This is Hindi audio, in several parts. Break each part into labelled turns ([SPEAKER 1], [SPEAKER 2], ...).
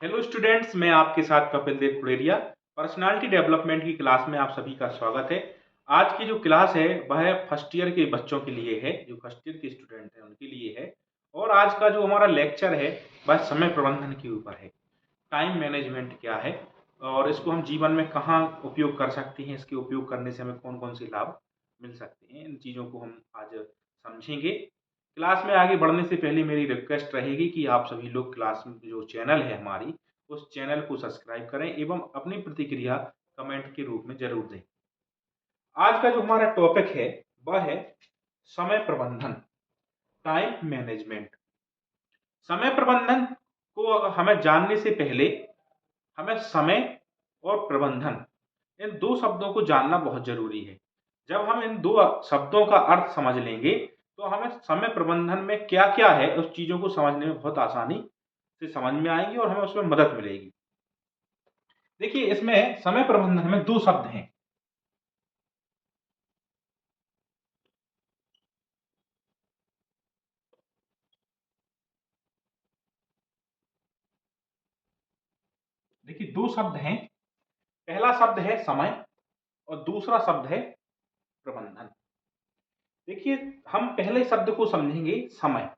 [SPEAKER 1] हेलो स्टूडेंट्स, मैं आपके साथ कपिल देव कुड़ेरिया। पर्सनालिटी डेवलपमेंट की क्लास में आप सभी का स्वागत है। आज की जो क्लास है वह फर्स्ट ईयर के बच्चों के लिए है, जो फर्स्ट ईयर के स्टूडेंट हैं उनके लिए है। और आज का जो हमारा लेक्चर है वह समय प्रबंधन के ऊपर है। टाइम मैनेजमेंट क्या है और इसको हम जीवन में कहाँ उपयोग कर सकते हैं, इसके उपयोग करने से हमें कौन कौन से लाभ मिल सकते हैं, इन चीज़ों को हम आज समझेंगे। क्लास में आगे बढ़ने से पहले मेरी रिक्वेस्ट रहेगी कि आप सभी लोग क्लास में जो चैनल है हमारी, उस चैनल को सब्सक्राइब करें एवं अपनी प्रतिक्रिया कमेंट के रूप में जरूर दें। आज का जो हमारा टॉपिक है वह है समय प्रबंधन, टाइम मैनेजमेंट। समय प्रबंधन को हमें जानने से पहले हमें समय और प्रबंधन, इन दो शब्दों को जानना बहुत जरूरी है। जब हम इन दो शब्दों का अर्थ समझ लेंगे तो हमें समय प्रबंधन में क्या क्या है उस चीजों को समझने में बहुत आसानी से समझ में आएगी और हमें उसमें मदद मिलेगी। देखिए, इसमें समय प्रबंधन में दो शब्द हैं। देखिए, दो शब्द हैं। पहला शब्द है समय और दूसरा शब्द है प्रबंधन। देखिए, हम पहले शब्द को समझेंगे, समय।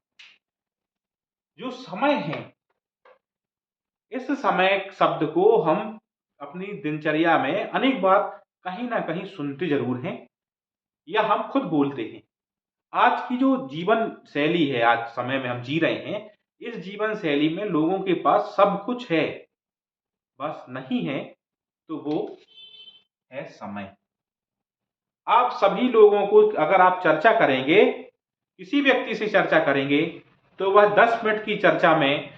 [SPEAKER 1] जो समय है, इस समय शब्द को हम अपनी दिनचर्या में अनेक बार कहीं ना कहीं सुनते जरूर हैं या हम खुद बोलते हैं। आज की जो जीवन शैली है, आज समय में हम जी रहे हैं, इस जीवन शैली में लोगों के पास सब कुछ है, बस नहीं है तो वो है समय। आप सभी लोगों को अगर आप चर्चा करेंगे, किसी व्यक्ति से चर्चा करेंगे, तो वह 10 मिनट की चर्चा में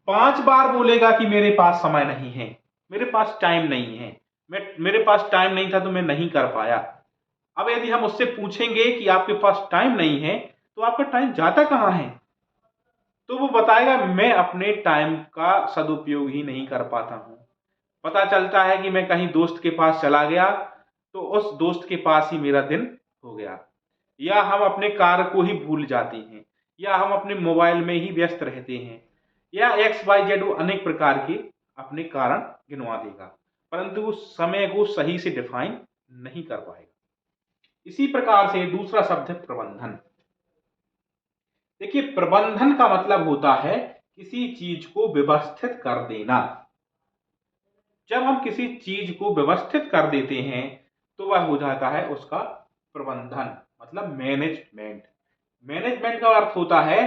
[SPEAKER 1] 5 बार बोलेगा कि मेरे पास समय नहीं है, मेरे पास टाइम नहीं है, मेरे पास टाइम नहीं था तो मैं नहीं कर पाया। अब यदि हम उससे पूछेंगे कि आपके पास टाइम नहीं है तो आपका टाइम जाता कहाँ है, तो वो बताएगा मैं अपने टाइम का सदुपयोग ही नहीं कर पाता हूं। पता चलता है कि मैं कहीं दोस्त के पास चला गया तो उस दोस्त के पास ही मेरा दिन हो गया, या हम अपने कार्य को ही भूल जाते हैं, या हम अपने मोबाइल में ही व्यस्त रहते हैं, या एक्स वाई जेड अनेक प्रकार के अपने कारण गिनवा देगा, परंतु वो समय को सही से डिफाइन नहीं कर पाएगा। इसी प्रकार से दूसरा शब्द है प्रबंधन। देखिए, प्रबंधन का मतलब होता है किसी चीज को व्यवस्थित कर देना। जब हम किसी चीज को व्यवस्थित कर देते हैं तो वह हो जाता है उसका प्रबंधन, मतलब मैनेजमेंट। मैनेजमेंट का अर्थ होता है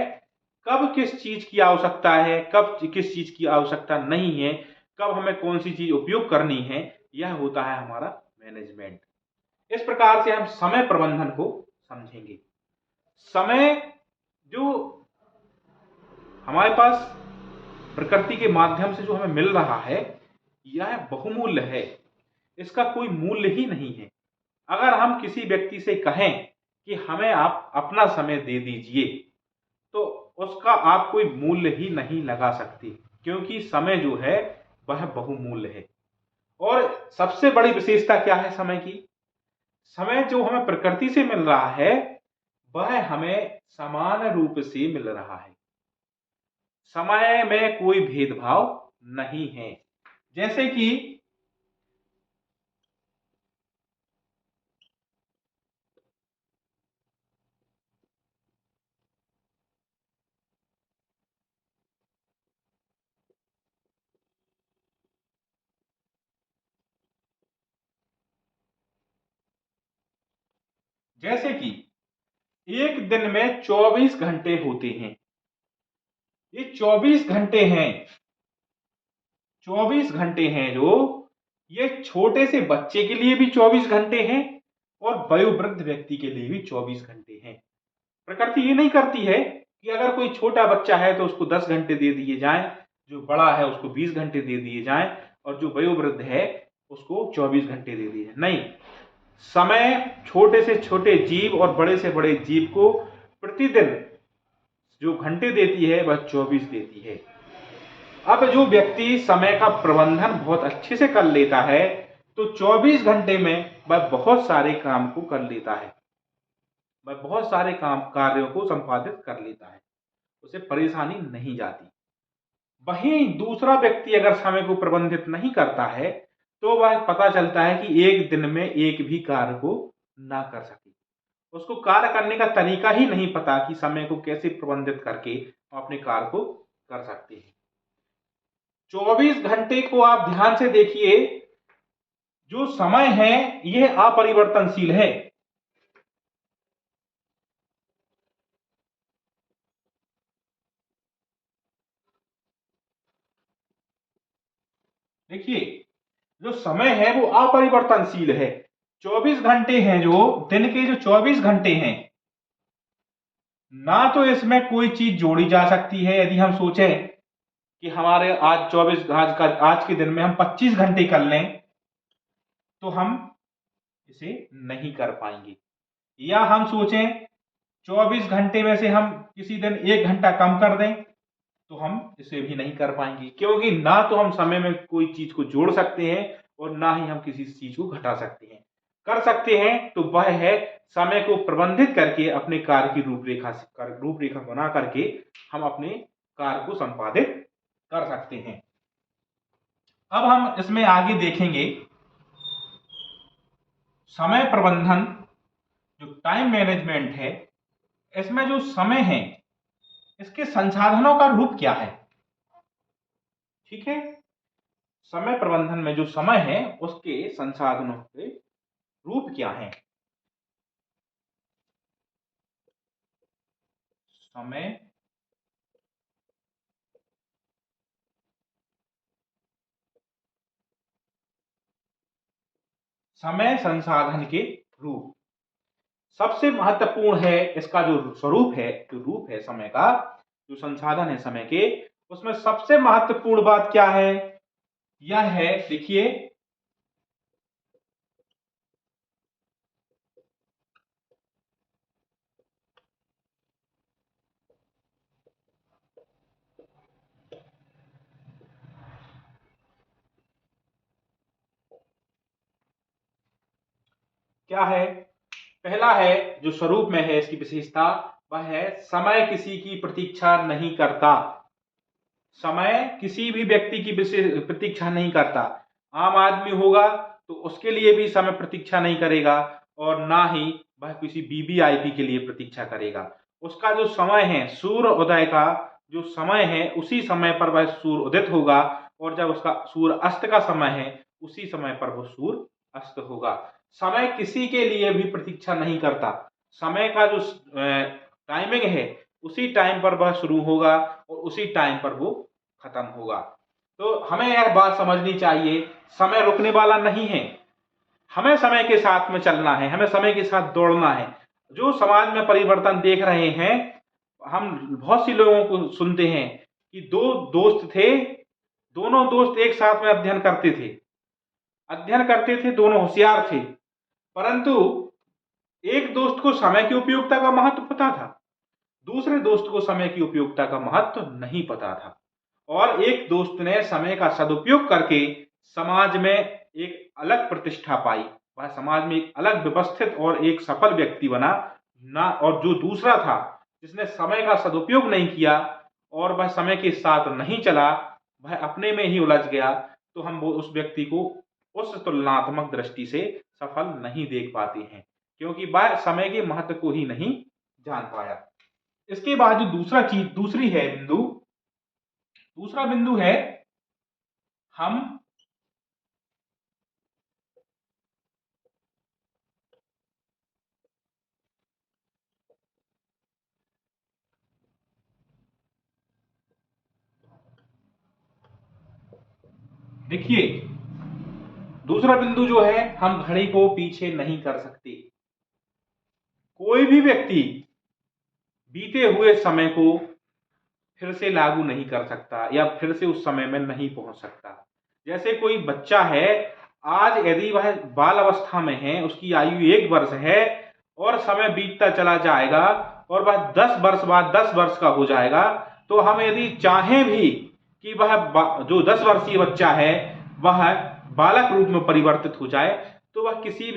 [SPEAKER 1] कब किस चीज की आवश्यकता है, कब किस चीज की आवश्यकता नहीं है, कब हमें कौन सी चीज उपयोग करनी है, यह होता है हमारा मैनेजमेंट। इस प्रकार से हम समय प्रबंधन को समझेंगे। समय जो हमारे पास प्रकृति के माध्यम से जो हमें मिल रहा है, यह बहुमूल्य है, इसका कोई मूल्य ही नहीं है। अगर हम किसी व्यक्ति से कहें कि हमें आप अपना समय दे दीजिए, तो उसका आप कोई मूल्य ही नहीं लगा सकते, क्योंकि समय जो है वह बहुमूल्य है। और सबसे बड़ी विशेषता क्या है समय की? समय जो हमें प्रकृति से मिल रहा है वह हमें समान रूप से मिल रहा है। समय में कोई भेदभाव नहीं है। जैसे कि जैसे कि एक दिन में 24 घंटे होते हैं। ये 24 घंटे हैं, 24 घंटे हैं जो ये छोटे से बच्चे के लिए भी 24 घंटे हैं और वयोवृद्ध व्यक्ति के लिए भी 24 घंटे हैं। प्रकृति ये नहीं करती है कि अगर कोई छोटा बच्चा है तो उसको 10 घंटे दे दिए जाएं, जो बड़ा है उसको 20 घंटे दे दिए जाएं, और जो वयोवृद्ध है उसको 24 घंटे दे दिए। नहीं, समय छोटे से छोटे जीव और बड़े से बड़े जीव को प्रतिदिन जो घंटे देती है वह 24 देती है। अब जो व्यक्ति समय का प्रबंधन बहुत अच्छे से कर लेता है तो 24 घंटे में वह बहुत सारे काम को कर लेता है, वह बहुत सारे काम कार्यों को संपादित कर लेता है, उसे परेशानी नहीं जाती। वहीं दूसरा व्यक्ति अगर समय को प्रबंधित नहीं करता है तो वह पता चलता है कि एक दिन में एक भी कार्य को ना कर सके, उसको कार्य करने का तरीका ही नहीं पता कि समय को कैसे प्रबंधित करके हम अपने कार्य को कर सकते हैं। 24 घंटे को आप ध्यान से देखिए, जो समय है यह अपरिवर्तनशील है। देखिए, जो समय है वो अपरिवर्तनशील है। 24 घंटे हैं, जो दिन के जो 24 घंटे हैं, ना तो इसमें कोई चीज जोड़ी जा सकती है। यदि हम सोचें कि हमारे आज के दिन में हम 25 घंटे कर लें तो हम इसे नहीं कर पाएंगे, या हम सोचें 24 घंटे में से हम किसी दिन 1 घंटा कम कर दें तो हम इसे भी नहीं कर पाएंगे, क्योंकि ना तो हम समय में कोई चीज को जोड़ सकते हैं और ना ही हम किसी चीज को घटा सकते हैं। कर सकते हैं तो वह है समय को प्रबंधित करके अपने कार्य की रूपरेखा बना करके हम अपने कार्य को संपादित कर सकते हैं। अब हम इसमें आगे देखेंगे समय प्रबंधन, जो टाइम मैनेजमेंट है, इसमें जो समय है इसके संसाधनों का रूप क्या है। ठीक है, समय प्रबंधन में जो समय है उसके संसाधनों के रूप क्या है। समय संसाधन के रूप सबसे महत्वपूर्ण है। इसका जो स्वरूप है, जो रूप है समय का, जो संसाधन है समय के, उसमें सबसे महत्वपूर्ण बात क्या है, यह है, देखिए, क्या है। पहला है, जो स्वरूप में है इसकी विशेषता, वह है समय किसी की प्रतीक्षा नहीं करता। समय किसी भी व्यक्ति की प्रतीक्षा नहीं करता। आम आदमी होगा तो उसके लिए भी समय प्रतीक्षा नहीं करेगा, और ना ही वह किसी वीवीआईपी के लिए प्रतीक्षा करेगा। उसका जो समय है, सूर्य उदय का जो समय है, उसी समय पर वह सूर्य उदित होगा, और जब उसका सूर्य अस्त का समय है उसी समय पर वो सूर्य अस्त होगा। समय किसी के लिए भी प्रतीक्षा नहीं करता। समय का जो टाइमिंग है उसी टाइम पर वह शुरू होगा और उसी टाइम पर वो खत्म होगा। तो हमें यह बात समझनी चाहिए, समय रुकने वाला नहीं है। हमें समय के साथ में चलना है, हमें समय के साथ दौड़ना है। जो समाज में परिवर्तन देख रहे हैं, हम बहुत सी लोगों को सुनते हैं कि दो दोस्त थे, दोनों दोस्त एक साथ में अध्ययन करते थे, दोनों होशियार थे, परंतु एक दोस्त को समय की उपयोगिता का महत्व पता था, दूसरे दोस्त को समय की उपयोगिता का महत्व नहीं पता था। और एक दोस्त ने समय का सदुपयोग करके समाज में एक अलग प्रतिष्ठा पाई, वह समाज में एक अलग व्यवस्थित और एक सफल व्यक्ति बना ना। और जो दूसरा था, जिसने समय का सदुपयोग नहीं किया और वह समय के साथ नहीं चला, वह अपने में ही उलझ गया, तो हम वो उस व्यक्ति को उस तुलनात्मक दृष्टि से सफल नहीं देख पाते हैं, क्योंकि वह समय के महत्व को ही नहीं जान पाया। इसके बाद जो दूसरा बिंदु है, हम देखिए, दूसरा बिंदु जो है, हम घड़ी को पीछे नहीं कर सकते। कोई भी व्यक्ति बीते हुए समय को फिर से लागू नहीं कर सकता या फिर से उस समय में नहीं पहुंच सकता। जैसे कोई बच्चा है, आज यदि वह बाल अवस्था में है, उसकी आयु 1 वर्ष है और समय बीतता चला जाएगा और वह 10 वर्ष बाद 10 वर्ष का हो जाएगा, तो हम यदि चाहें भी कि वह जो 10 वर्षीय बच्चा है वह बालक रूप में परिवर्तित हो जाए, तो वह किसी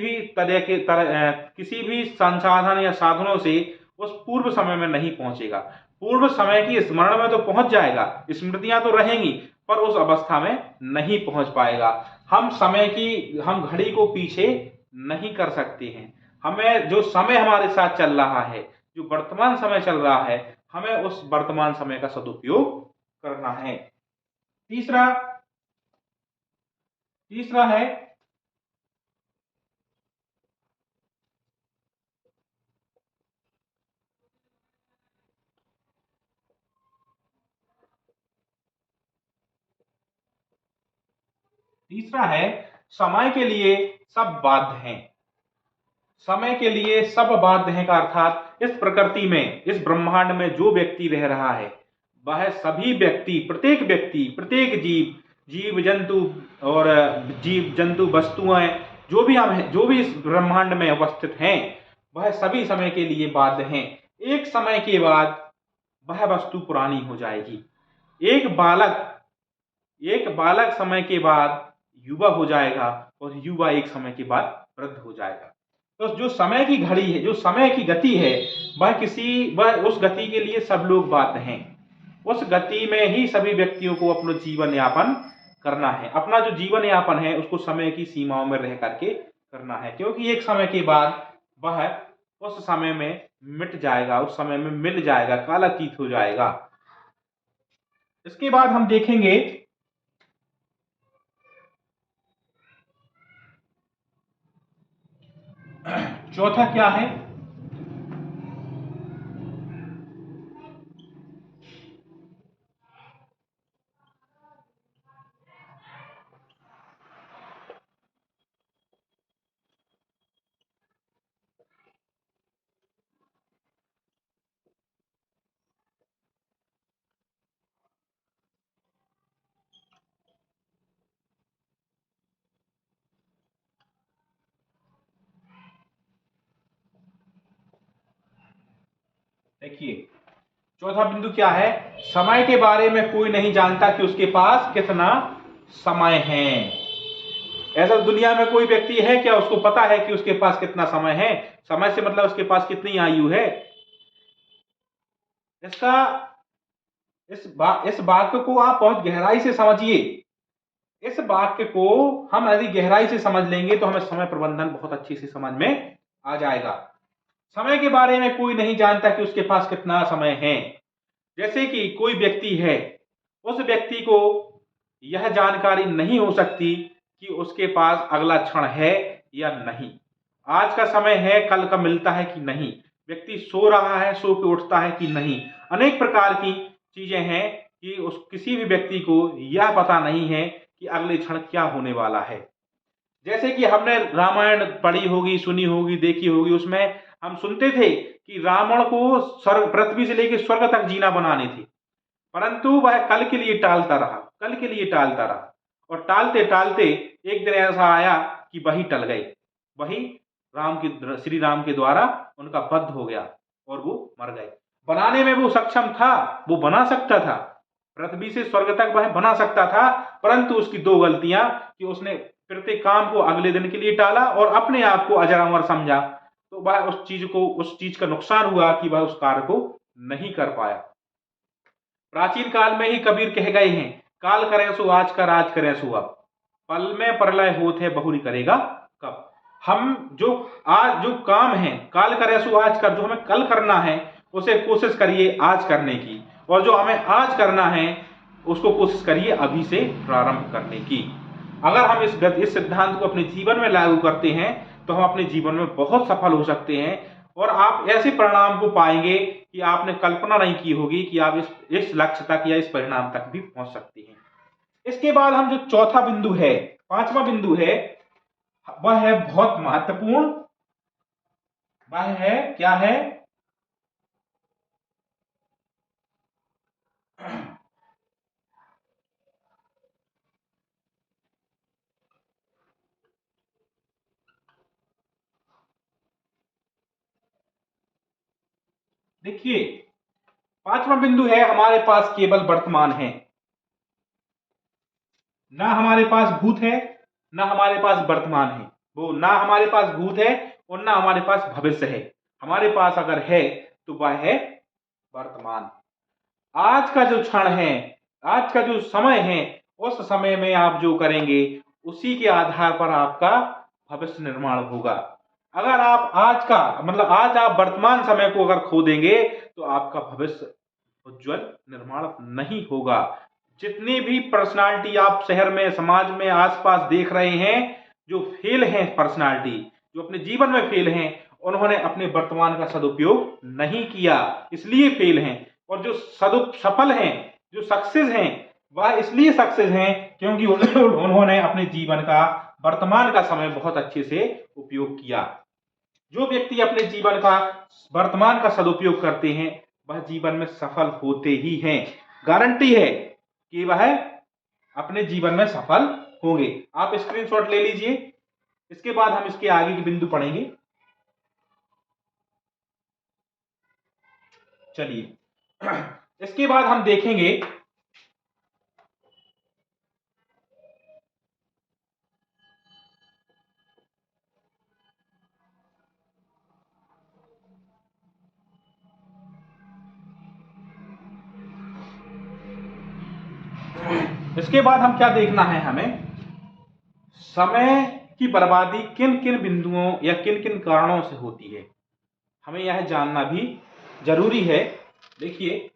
[SPEAKER 1] भी संसाधन या साधनों से उस पूर्व समय में नहीं पहुंचेगा। पूर्व समय की स्मरण में तो पहुंच जाएगा, स्मृतियां तो रहेंगी, पर उस अवस्था में नहीं पहुंच पाएगा। हम घड़ी को पीछे नहीं कर सकते हैं। हमें जो समय हमारे साथ चल रहा है, जो वर्तमान समय चल रहा है, हमें उस वर्तमान समय का सदुपयोग करना है। तीसरा है समय के लिए सब बाध्य हैं। समय के लिए सब बाध्य हैं का अर्थात इस प्रकृति में, इस ब्रह्मांड में जो व्यक्ति रह रहा है, वह सभी व्यक्ति, प्रत्येक जीव, जीव जंतु और जीव जंतु वस्तुएं, जो भी इस ब्रह्मांड में उपस्थित हैं, वह सभी समय के लिए बाध्य हैं। एक समय के बाद वह वस्तु पुरानी हो जाएगी। एक बालक समय के बाद युवा हो जाएगा और युवा एक समय के बाद वृद्ध हो जाएगा। तो जो समय की घड़ी है, जो समय की गति है, वह उस गति के लिए सब लोग बाध्य हैं। उस गति में ही सभी व्यक्तियों को अपना जीवन यापन करना है। अपना जो जीवन यापन है उसको समय की सीमाओं में रह करके करना है, क्योंकि एक समय के बाद वह उस समय में मिट जाएगा, उस समय में मिल जाएगा, कालातीत हो जाएगा। इसके बाद हम देखेंगे चौथा क्या है। देखिए, चौथा बिंदु क्या है। समय के बारे में कोई नहीं जानता कि उसके पास कितना समय है। ऐसा दुनिया में कोई व्यक्ति है क्या, उसको पता है कि उसके पास कितना समय है? समय से मतलब उसके पास कितनी आयु है। इसका इस वाक्य को आप बहुत गहराई से समझिए। इस वाक्य को हम यदि गहराई से समझ लेंगे तो हमें समय प्रबंधन बहुत अच्छे से समझ में आ जाएगा। समय के बारे में कोई नहीं जानता कि उसके पास कितना समय है। जैसे कि कोई व्यक्ति है, उस व्यक्ति को यह जानकारी नहीं हो सकती कि उसके पास अगला क्षण है या नहीं, आज का समय है, कल का मिलता है कि नहीं, व्यक्ति सो रहा है, सो के उठता है कि नहीं। अनेक प्रकार की चीजें हैं कि किसी भी व्यक्ति को यह पता नहीं है कि अगले क्षण क्या होने वाला है। जैसे कि हमने रामायण पढ़ी होगी, सुनी होगी, देखी होगी, उसमें हम सुनते थे कि रावण को पृथ्वी से लेकर स्वर्ग तक जीना बनाने थे, परंतु वह कल के लिए टालता रहा और टालते टालते एक दिन ऐसा आया कि वही टल गए, वही श्री राम के द्वारा उनका वध हो गया और वो मर गए। बनाने में वो सक्षम था, वो बना सकता था, पृथ्वी से स्वर्ग तक वह बना सकता था, परंतु उसकी दो गलतियां कि उसने प्रत्येक काम को अगले दिन के लिए टाला और अपने आप को अजर अमर समझा, तो वह उस चीज का नुकसान हुआ कि वह उस कार्य को नहीं कर पाया। प्राचीन काल में ही कबीर कह गए हैं, काल करे सो आज का राज करे सो अब, पल में प्रलय होत है बहुरी करेगा कब। हम जो काम है काल करे सो आज कर, जो हमें कल करना है उसे कोशिश करिए आज करने की, और जो हमें आज करना है उसको कोशिश करिए अभी से प्रारंभ करने की। अगर हम इस सिद्धांत को अपने जीवन में लागू करते हैं तो हम अपने जीवन में बहुत सफल हो सकते हैं और आप ऐसे परिणाम को पाएंगे कि आपने कल्पना नहीं की होगी कि आप इस लक्ष्य तक या इस परिणाम तक भी पहुंच सकते हैं। इसके बाद हम जो चौथा बिंदु है, पांचवा बिंदु है, वह है बहुत महत्वपूर्ण। वह है क्या है। देखिए, पांचवा बिंदु है हमारे पास केवल वर्तमान है, ना हमारे पास भूत है, ना हमारे पास वर्तमान है, वो ना हमारे पास भूत है और ना हमारे पास भविष्य है। हमारे पास अगर है तो वह है वर्तमान। आज का जो क्षण है, आज का जो समय है, उस समय में आप जो करेंगे उसी के आधार पर आपका भविष्य निर्माण होगा। अगर आप आज का मतलब आज आप वर्तमान समय को अगर खो देंगे तो आपका भविष्य उज्जवल निर्माण नहीं होगा। जितनी भी पर्सनालिटी आप शहर में, समाज में, आसपास देख रहे हैं, जो फेल हैं पर्सनालिटी, जो अपने जीवन में फेल हैं, उन्होंने अपने वर्तमान का सदुपयोग नहीं किया, इसलिए फेल हैं। और जो सफल हैं, जो सक्सेस हैं, वह इसलिए सक्सेस हैं क्योंकि उन्होंने अपने जीवन का, वर्तमान का समय बहुत अच्छे से उपयोग किया। जो व्यक्ति अपने जीवन का, वर्तमान का सदुपयोग करते हैं, वह जीवन में सफल होते ही हैं। गारंटी है कि वह अपने जीवन में सफल होंगे। आप स्क्रीनशॉट ले लीजिए, इसके बाद हम इसके आगे के बिंदु पढ़ेंगे। चलिए इसके बाद हम देखेंगे इसके बाद हम क्या देखना है, हमें समय की बर्बादी किन किन बिंदुओं या किन किन कारणों से होती है, हमें यह जानना भी जरूरी है। देखिए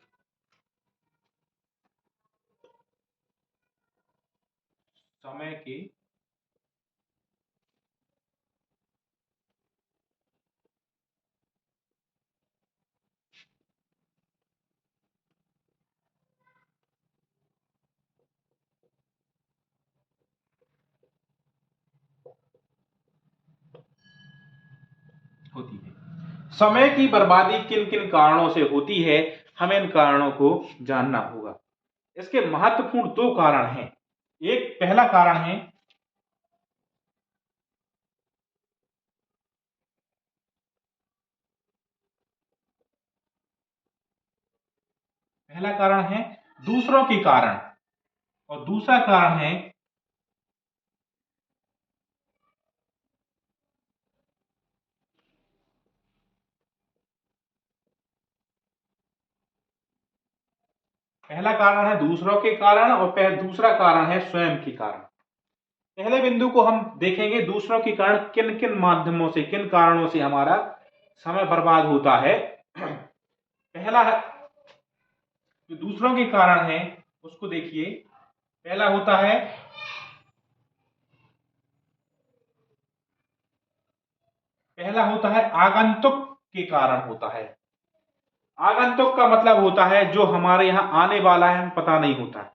[SPEAKER 1] समय की होती है, समय की बर्बादी किन किन कारणों से होती है, हमें इन कारणों को जानना होगा। इसके महत्वपूर्ण दो कारण हैं। एक पहला कारण है दूसरों के कारण, और दूसरा कारण है पहला कारण है दूसरों के कारण और दूसरा कारण है स्वयं के कारण। पहले बिंदु को हम देखेंगे, दूसरों के कारण किन किन माध्यमों से, किन कारणों से हमारा समय बर्बाद होता है। पहला है जो दूसरों के कारण है, उसको देखिए। पहला होता है आगंतुक के कारण होता है। आगंतुक का मतलब होता है जो हमारे यहाँ आने वाला है, हमें पता नहीं होता है।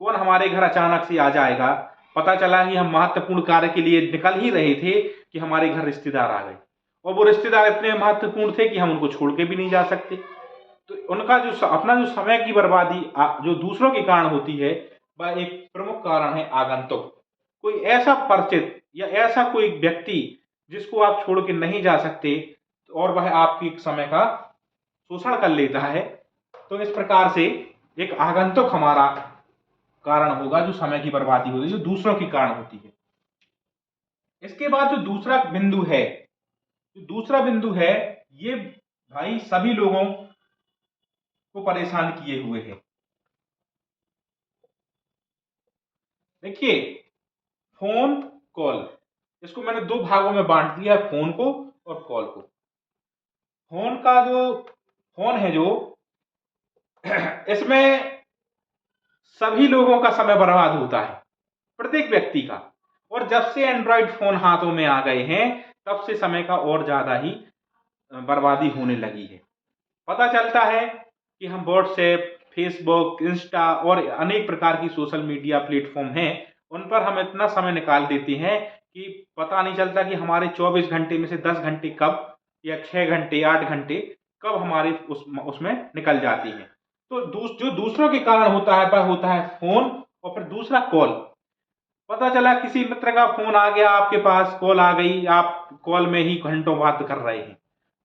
[SPEAKER 1] कौन हमारे घर अचानक से आ जाएगा, पता चला कि हम महत्वपूर्ण कार्य के लिए निकल ही रहे थे कि हमारे घर रिश्तेदार आ गए, और वो रिश्तेदार इतने महत्वपूर्ण थे कि हम उनको छोड़ के भी नहीं जा सकते। तो उनका जो अपना जो समय की बर्बादी जो दूसरों के कारण होती है, वह एक प्रमुख कारण है आगंतुक। कोई ऐसा परिचित या ऐसा कोई व्यक्ति जिसको आप छोड़ के नहीं जा सकते, और वह आपके समय का शोषण कर लेता है, तो इस प्रकार से एक आगंतुक हमारा कारण होगा जो समय की बर्बादी होती है, जो दूसरों के कारण होती है। इसके बाद जो दूसरा बिंदु है, ये भाई सभी लोगों को परेशान किए हुए है। देखिए फोन कॉल, इसको मैंने दो भागों में बांट दिया है, फोन को और कॉल को। फोन है जो इसमें सभी लोगों का समय बर्बाद होता है, प्रत्येक व्यक्ति का। और जब से एंड्रॉइड फोन हाथों में आ गए हैं, तब से समय का और ज्यादा ही बर्बादी होने लगी है। पता चलता है कि हम व्हाट्सएप, फेसबुक, इंस्टा और अनेक प्रकार की सोशल मीडिया प्लेटफॉर्म हैं, उन पर हम इतना समय निकाल देते हैं कि पता नहीं चलता कि हमारे 24 घंटे में से 10 घंटे कब, या 6 घंटे, 8 घंटे कब हमारे उसमें निकल जाती हैं। तो जो दूसरों के कारण होता है, वह होता है फोन, और फिर दूसरा कॉल। पता चला किसी मित्र का फोन आ गया, आपके पास कॉल आ गई, आप कॉल में ही घंटों बात कर रहे हैं।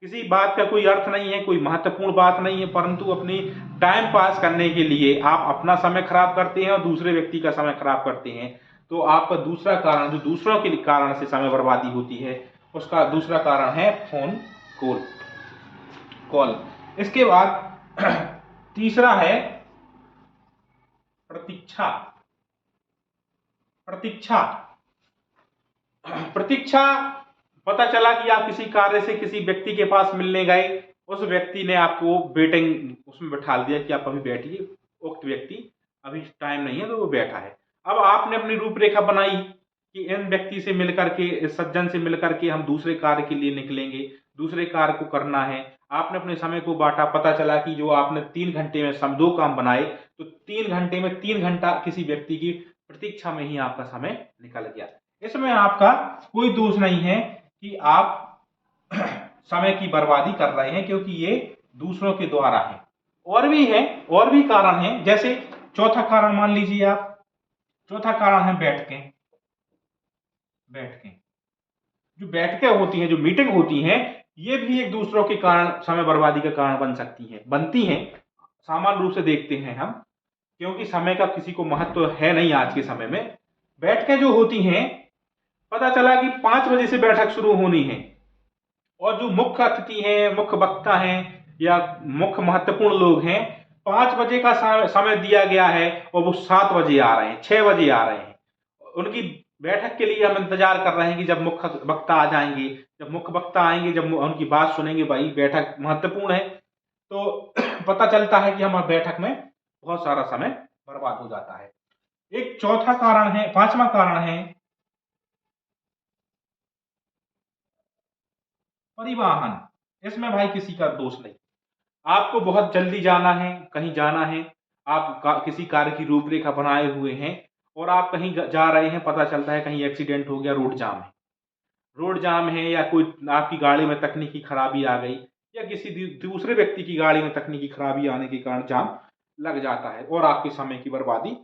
[SPEAKER 1] किसी बात का कोई अर्थ नहीं है, कोई महत्वपूर्ण बात नहीं है, परंतु अपनी टाइम पास करने के लिए आप अपना समय खराब करते हैं और दूसरे व्यक्ति का समय खराब करते हैं। तो आपका दूसरा कारण, जो दूसरों के कारण से समय बर्बादी होती है, उसका दूसरा कारण है फोन कॉल। इसके बाद तीसरा है प्रतीक्षा। प्रतीक्षा प्रतीक्षा पता चला कि आप किसी कार्य से किसी व्यक्ति के पास मिलने गए, उस व्यक्ति ने आपको वेटिंग उसमें बैठा दिया कि आप अभी बैठिए, उक्त व्यक्ति अभी टाइम नहीं है तो वो बैठा है। अब आपने अपनी रूपरेखा बनाई कि इन व्यक्ति से मिलकर के, इस सज्जन से मिलकर के हम दूसरे कार्य के लिए निकलेंगे, दूसरे कार्य को करना है। आपने अपने समय को बांटा, पता चला कि जो आपने 3 घंटे में 2 काम बनाए, तो 3 घंटे में 3 घंटा किसी व्यक्ति की प्रतीक्षा में ही आपका समय निकल गया। इसमें आपका कोई दोष नहीं है कि आप समय की बर्बादी कर रहे हैं, क्योंकि ये दूसरों के द्वारा है। और भी है, और भी कारण है। जैसे चौथा कारण मान लीजिए आप, चौथा कारण है बैठकें। बैठकें, जो बैठकें होती हैं, जो मीटिंग होती हैं, ये भी एक दूसरों के कारण समय बर्बादी का कारण बन सकती हैं, बनती हैं। सामान्य रूप से देखते हैं हम, क्योंकि समय का किसी को महत्व है नहीं आज के समय में। बैठकें जो होती हैं, पता चला कि 5 बजे से बैठक शुरू होनी है, और जो मुख्य अतिथि हैं, मुख्य वक्ता हैं या मुख्य महत्वपूर्ण लोग हैं, 5 बजे का समय दिया गया है और वो 7 बजे आ रहे हैं, 6 बजे आ रहे हैं। उनकी बैठक के लिए हम इंतजार कर रहे हैं कि जब मुख्य वक्ता आ जाएंगे, जब मुख्य वक्ता आएंगे, जब उनकी बात सुनेंगे, भाई बैठक महत्वपूर्ण है, तो पता चलता है कि हमारी बैठक में बहुत सारा समय बर्बाद हो जाता है। एक चौथा कारण है, 5वां कारण है परिवहन। इसमें भाई किसी का दोष नहीं। आपको बहुत जल्दी जाना है, कहीं जाना है, आप किसी कार्य की रूपरेखा बनाए हुए हैं और आप कहीं जा रहे हैं, पता चलता है कहीं एक्सीडेंट हो गया, रोड जाम है। रोड जाम है या कोई आपकी गाड़ी में तकनीकी खराबी आ गई, या किसी दूसरे व्यक्ति की गाड़ी में तकनीकी खराबी आने के कारण जाम लग जाता है और आपके समय की बर्बादी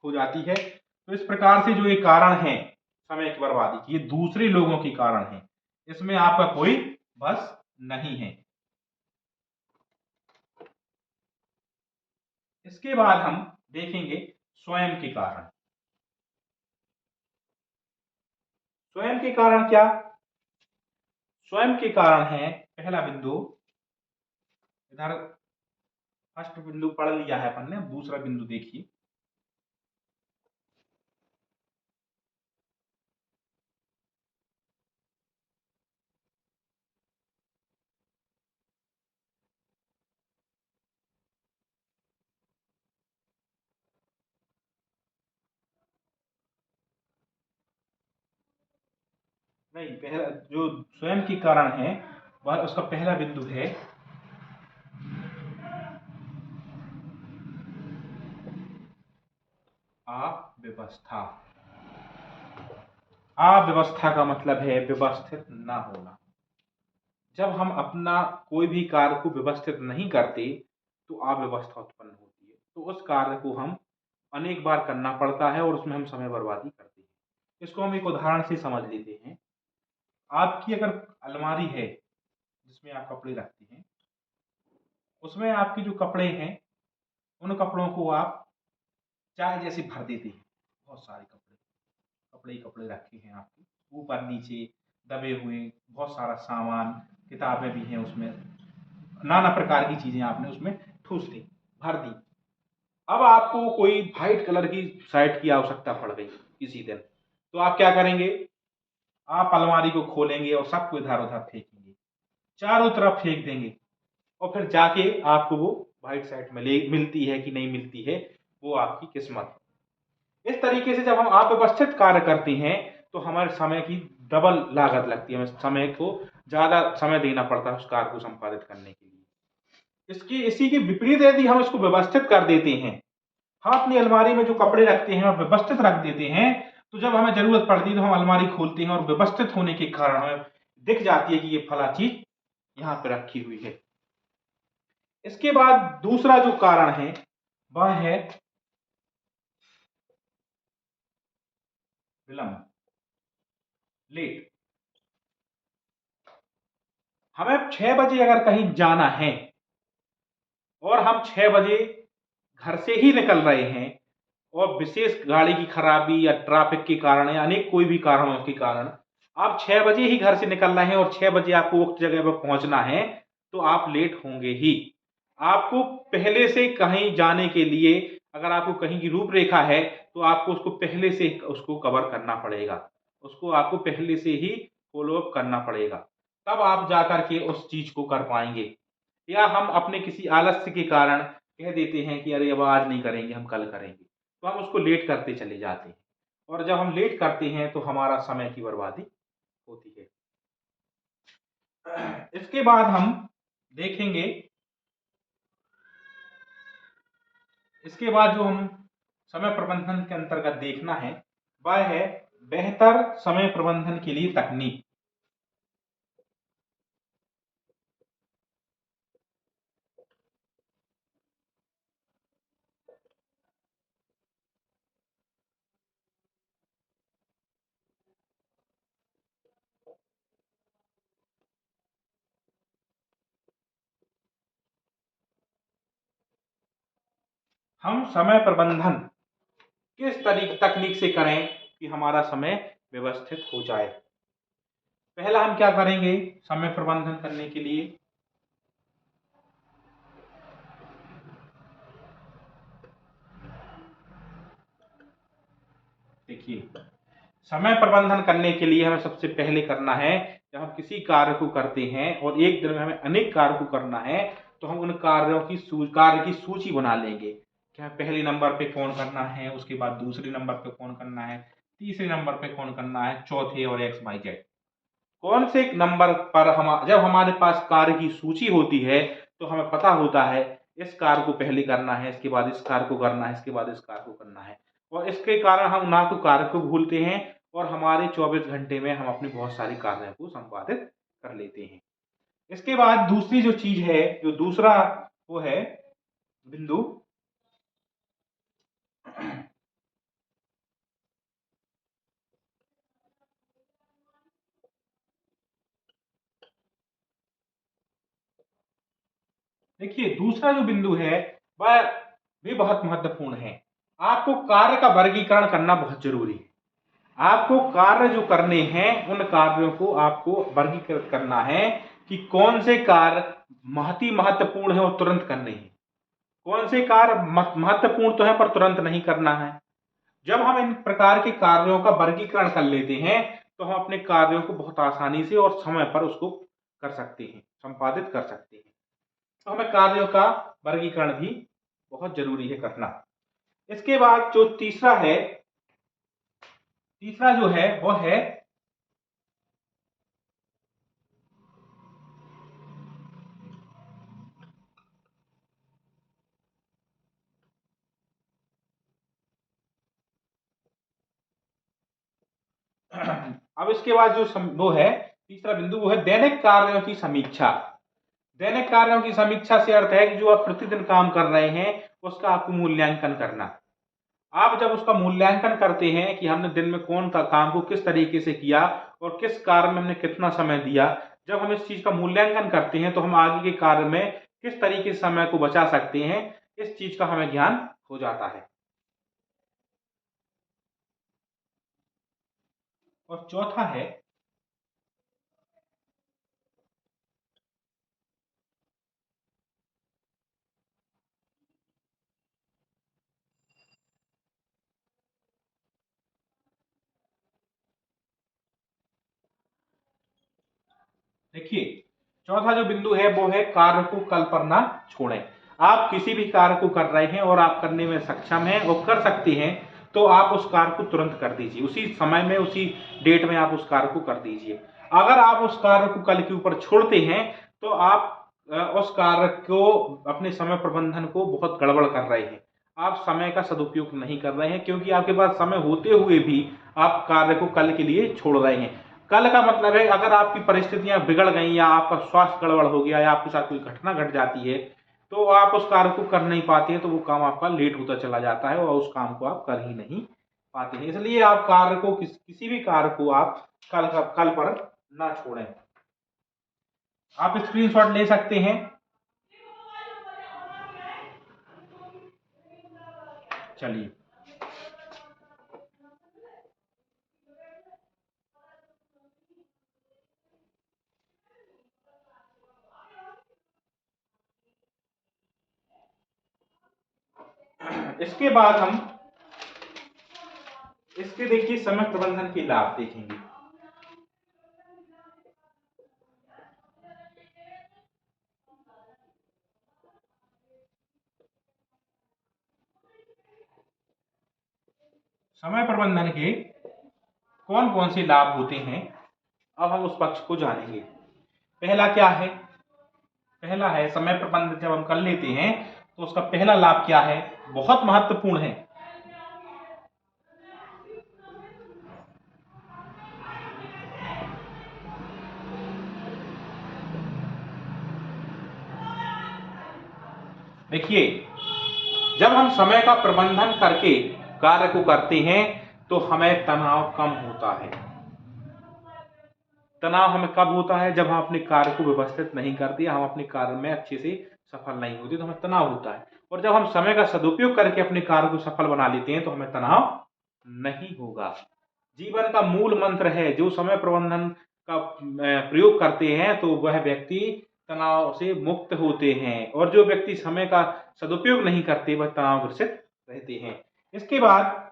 [SPEAKER 1] हो जाती है। तो इस प्रकार से जो ये कारण है समय की बर्बादी की, ये दूसरे लोगों के कारण है, इसमें आपका कोई बस नहीं है। इसके बाद हम देखेंगे स्वयं के कारण। स्वयं के कारण क्या? स्वयं के कारण है, पहला बिंदु इधर, फर्स्ट बिंदु पढ़ लिया है अपन ने, दूसरा बिंदु देखिए। नहीं, पहला जो स्वयं के कारण है वह उसका पहला बिंदु है अव्यवस्था। अव्यवस्था का मतलब है व्यवस्थित ना होना। जब हम अपना कोई भी कार्य को व्यवस्थित नहीं करते तो अव्यवस्था उत्पन्न होती है, तो उस कार्य को हम अनेक बार करना पड़ता है और उसमें हम समय बर्बादी करते हैं। इसको हम एक उदाहरण से समझ लेते हैं। आपकी अगर अलमारी है जिसमें आप कपड़े रखते हैं, उसमें आपके जो कपड़े हैं, उन कपड़ों को आप चाय जैसे भर देते हैं। बहुत सारे कपड़े, कपड़े ही कपड़े रखे हैं आपके, ऊपर नीचे दबे हुए, बहुत सारा सामान, किताबें भी हैं उसमें, नाना प्रकार की चीजें आपने उसमें ठूस दी, भर दी। अब आपको कोई व्हाइट कलर की शर्ट की आवश्यकता पड़ गई किसी दिन, तो आप क्या करेंगे? आप अलमारी को खोलेंगे और सबको इधर उधर फेंकेंगे, चारों तरफ फेंक देंगे, और फिर जाके आपको वो व्हाइट शर्ट मिलती है कि नहीं मिलती है, वो आपकी किस्मत है। इस तरीके से जब हम अव्यवस्थित कार्य करते हैं तो हमारे समय की डबल लागत लगती है, हमें समय को ज्यादा समय देना पड़ता है उस कार्य को संपादित करने के लिए। इसी के विपरीत यदि हम इसको व्यवस्थित कर देते हैं, हम अपनी अलमारी में जो कपड़े रखते हैं और व्यवस्थित रख देते हैं, तो जब हमें जरूरत पड़ती है तो हम अलमारी खोलते हैं और व्यवस्थित होने के कारण हमें दिख जाती है कि ये फला चीज यहाँ पे रखी हुई है। इसके बाद दूसरा जो कारण है वह है विलंब, लेट। हमें 6 बजे अगर कहीं जाना है और हम 6 बजे घर से ही निकल रहे हैं, और विशेष गाड़ी की खराबी या ट्रैफिक के कारण या अनेक कोई भी कारणों के कारण आप 6 बजे ही घर से निकल रहे हैं और 6 बजे आपको उक्त जगह पर पहुंचना है, तो आप लेट होंगे ही। आपको पहले से कहीं जाने के लिए अगर आपको कहीं की रूपरेखा है, तो आपको उसको पहले से उसको कवर करना पड़ेगा। उसको आपको पहले से ही फ़ॉलो अप करना पड़ेगा। तब आप जाकर के उस चीज़ को कर पाएँगे। या हम अपने किसी आलस्य के कारण कह देते हैं कि अरे अब आज नहीं करेंगे, हम कल करेंगे। तो हम उसको लेट करते चले जाते हैं और जब हम लेट करते हैं तो हमारा समय की बर्बादी होती है। इसके बाद हम देखेंगे, इसके बाद जो हम समय प्रबंधन के अंतर्गत देखना है, वह है बेहतर समय प्रबंधन के लिए तकनीक। हम समय प्रबंधन किस तकनीक से करें कि हमारा समय व्यवस्थित हो जाए। पहला हम क्या करेंगे समय प्रबंधन करने के लिए, देखिए समय प्रबंधन करने के लिए हमें सबसे पहले करना है, जब हम किसी कार्य को करते हैं और एक दिन में हमें अनेक कार्य को करना है, तो हम उन कार्य की सूची बना लेंगे कि हमें पहले नंबर पे कौन करना है, उसके बाद दूसरे नंबर पे कौन करना है, तीसरे नंबर पे कौन करना है, चौथे और एक्स वाई जेड। कौन से नंबर पर हम जब हमारे पास कार्य की सूची होती है, तो हमें पता होता है इस कार्य को पहले करना है, इसके बाद इस कार्य को करना है, इसके बाद इस कार्य को करना है। और इसके कारण हम ना तो कार्य को भूलते हैं और हमारे 24 घंटे में हम अपने बहुत सारे कार्यों को संपादित कर लेते हैं। इसके बाद दूसरी जो चीज है, जो दूसरा वो है बिंदु, देखिए दूसरा जो बिंदु है वह भी बहुत महत्वपूर्ण है। आपको कार्य का वर्गीकरण करना बहुत जरूरी है। आपको कार्य जो करने हैं उन कार्यों को आपको वर्गीकृत करना है कि कौन से कार्य महत्वपूर्ण है और तुरंत करने हैं, कौन से कार्य महत्वपूर्ण तो है पर तुरंत नहीं करना है। जब हम इन प्रकार के कार्यों का वर्गीकरण कर लेते हैं, तो हम अपने कार्यों को बहुत आसानी से और समय पर उसको कर सकते हैं, संपादित कर सकते हैं। तो हमें कार्यों का वर्गीकरण भी बहुत जरूरी है करना। इसके बाद जो तीसरा जो है वो है अब इसके बाद जो वो है तीसरा बिंदु, वो है दैनिक कार्यों की समीक्षा। दैनिक कार्यों की समीक्षा से अर्थ है कि जो आप प्रतिदिन काम कर रहे हैं उसका आपको मूल्यांकन करना। आप जब उसका मूल्यांकन करते हैं कि हमने दिन में कौन सा काम को किस तरीके से किया और किस कार्य में हमने कितना समय दिया, जब हम इस चीज का मूल्यांकन करते हैं तो हम आगे के कार्य में किस तरीके से समय को बचा सकते हैं, इस चीज का हमें ज्ञान हो जाता है। और चौथा है, देखिए चौथा जो बिंदु है वो है कार्य को कल पर ना छोड़ें। आप किसी भी कार्य को कर रहे हैं और आप करने में सक्षम हैं और कर सकते हैं, तो आप उस कार्य को तुरंत कर दीजिए, उसी समय में उसी डेट में आप उस कार्य को कर दीजिए। अगर आप उस कार्य को कल के ऊपर छोड़ते हैं, तो आप उस कार्य को अपने समय प्रबंधन को बहुत गड़बड़ कर रहे हैं। आप समय का सदुपयोग नहीं कर रहे हैं, क्योंकि आपके पास समय होते हुए भी आप कार्य को कल के लिए छोड़ रहे हैं। कल का मतलब है अगर आपकी परिस्थितियां बिगड़ गई या आपका स्वास्थ्य गड़बड़ हो गया या आपके साथ कोई घटना घट जाती है, तो आप उस कार्य को कर नहीं पाते हैं, तो वो काम आपका लेट होता चला जाता है और उस काम को आप कर ही नहीं पाते हैं। इसलिए आप कार्य को किसी भी कार्य को आप कल पर ना छोड़ें। आप स्क्रीनशॉट ले सकते हैं। चलिए, उसके बाद हम इसके देखिए समय प्रबंधन के लाभ देखेंगे। समय प्रबंधन के कौन कौन से लाभ होते हैं, अब हम उस पक्ष को जानेंगे। पहला क्या है? पहला है समय प्रबंधन जब हम कर लेते हैं तो उसका पहला लाभ क्या है, बहुत महत्वपूर्ण है। देखिए, जब हम समय का प्रबंधन करके कार्य को करते हैं तो हमें तनाव कम होता है। तनाव हमें कब होता है? जब हम अपने कार्य को व्यवस्थित नहीं करते, हम अपने कार्य में अच्छे से सफल नहीं होते तो हमें तनाव होता है। और जब हम समय का सदुपयोग करके अपने कार्य को सफल बना लेते हैं तो हमें तनाव नहीं होगा। जीवन का मूल मंत्र है, जो समय प्रबंधन का प्रयोग करते हैं तो वह व्यक्ति तनाव से मुक्त होते हैं, और जो व्यक्ति समय का सदुपयोग नहीं करते वह तनावग्रसित रहते हैं। इसके बाद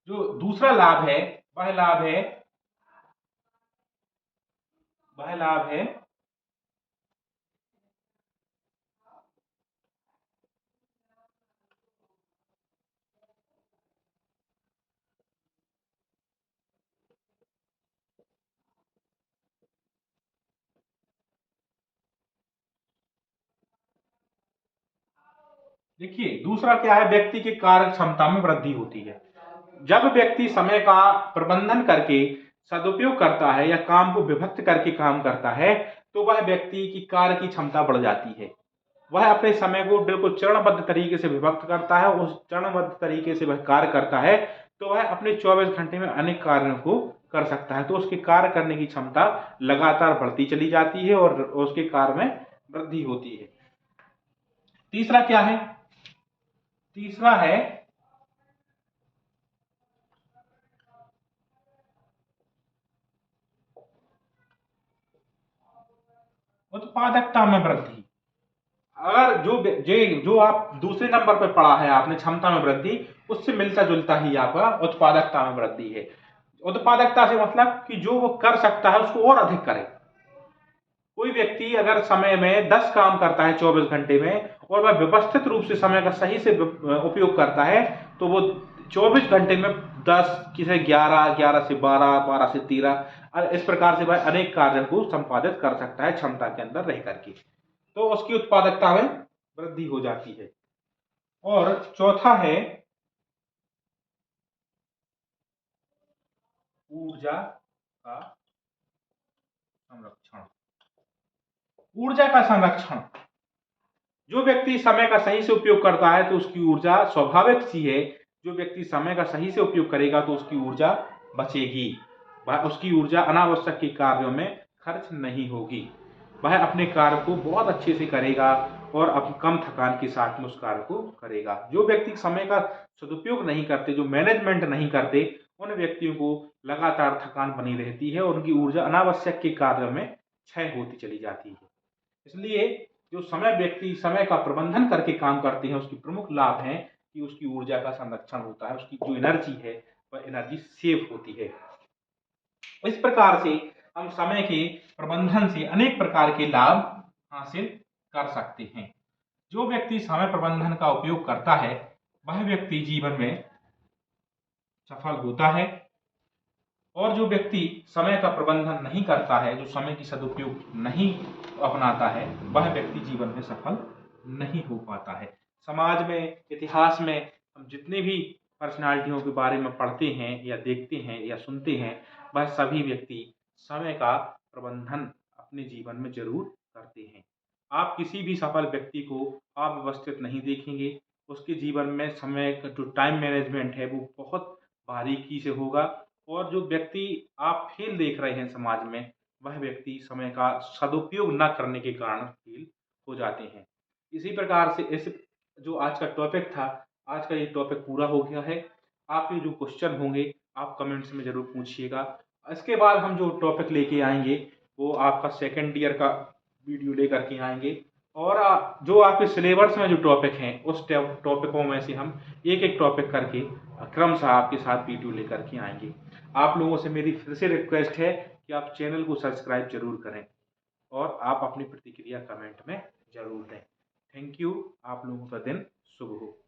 [SPEAKER 1] जो दूसरा लाभ है वह लाभ है देखिए, दूसरा क्या है, व्यक्ति की कार्य क्षमता में वृद्धि होती है। जब व्यक्ति समय का प्रबंधन करके सदुपयोग करता है या काम को विभक्त करके काम करता है तो वह व्यक्ति की कार्य की क्षमता बढ़ जाती है। वह अपने समय को बिल्कुल चरणबद्ध तरीके से विभक्त करता है, उस चरणबद्ध तरीके से वह कार्य करता है तो वह अपने 24 घंटे में अनेक कार्यों को कर सकता है। तो उसके कार्य करने की क्षमता लगातार बढ़ती चली जाती है और उसके कार्य में वृद्धि होती है। तीसरा क्या है? तीसरा है उत्पादकता में वृद्धि। अगर जो आप दूसरे नंबर पर पढ़ा है आपने क्षमता में वृद्धि, उससे मिलता जुलता ही आपका उत्पादकता में वृद्धि है। उत्पादकता से मतलब कि जो वो कर सकता है उसको और अधिक करे। कोई व्यक्ति अगर समय में 10 काम करता है 24 घंटे में और वह व्यवस्थित रूप से समय का सही से उपयोग करता है तो वो 24 घंटे में 10, किसे 11, 11 से 12, 12 से 13, इस प्रकार से वह अनेक कार्यों को संपादित कर सकता है क्षमता के अंदर रह करके। तो उसकी उत्पादकता में वृद्धि हो जाती है। और चौथा है ऊर्जा का संरक्षण। ऊर्जा का संरक्षण, जो व्यक्ति समय का सही से उपयोग करता है तो उसकी ऊर्जा स्वाभाविक सी है, जो व्यक्ति समय का सही से उपयोग करेगा तो उसकी ऊर्जा बचेगी, उसकी ऊर्जा अनावश्यक के कार्यों में खर्च नहीं होगी। वह अपने कार्य को बहुत अच्छे से करेगा और कम थकान के साथ में उस कार्य को करेगा। जो व्यक्ति समय का सदुपयोग नहीं करते, जो मैनेजमेंट नहीं करते, उन व्यक्तियों को लगातार थकान बनी रहती है और उनकी ऊर्जा अनावश्यक के कार्यों में क्षय होती चली जाती है। इसलिए जो व्यक्ति समय का प्रबंधन करके काम करते हैं उसकी प्रमुख लाभ है कि उसकी ऊर्जा का संरक्षण होता है, उसकी जो एनर्जी है वह एनर्जी सेव होती है। इस प्रकार से हम समय के प्रबंधन से अनेक प्रकार के लाभ हासिल कर सकते हैं। जो व्यक्ति समय प्रबंधन का उपयोग करता है वह व्यक्ति जीवन में सफल होता है, और जो व्यक्ति समय का प्रबंधन नहीं करता है, जो समय की सदुपयोग नहीं अपनाता है, वह व्यक्ति जीवन में सफल नहीं हो पाता है। समाज में, इतिहास में हम जितने भी पर्सनालिटियों के बारे में पढ़ते हैं या देखते हैं या सुनते हैं, वह सभी व्यक्ति समय का प्रबंधन अपने जीवन में जरूर करते हैं। आप किसी भी सफल व्यक्ति को अव्यवस्थित नहीं देखेंगे। उसके जीवन में समय का जो टाइम मैनेजमेंट है वो बहुत बारीकी से होगा, और जो व्यक्ति आप फेल देख रहे हैं समाज में, वह व्यक्ति समय का सदुपयोग न करने के कारण फेल हो जाते हैं। इसी प्रकार से इस जो आज का टॉपिक था, आज का ये टॉपिक पूरा हो गया है। आपके जो क्वेश्चन होंगे आप कमेंट्स में ज़रूर पूछिएगा। इसके बाद हम जो टॉपिक लेके आएंगे वो आपका सेकेंड ईयर का वीडियो लेकर के आएंगे। और जो आपके सिलेबस में जो टॉपिक हैं उस टॉपिकों में से हम एक एक टॉपिक करके क्रमशः आपके साथ वीडियो लेकर के आएंगे। आप लोगों से मेरी फिर से रिक्वेस्ट है कि आप चैनल को सब्सक्राइब जरूर करें और आप अपनी प्रतिक्रिया कमेंट में जरूर दें। Thank you. आप लोगों का दिन शुभ हो।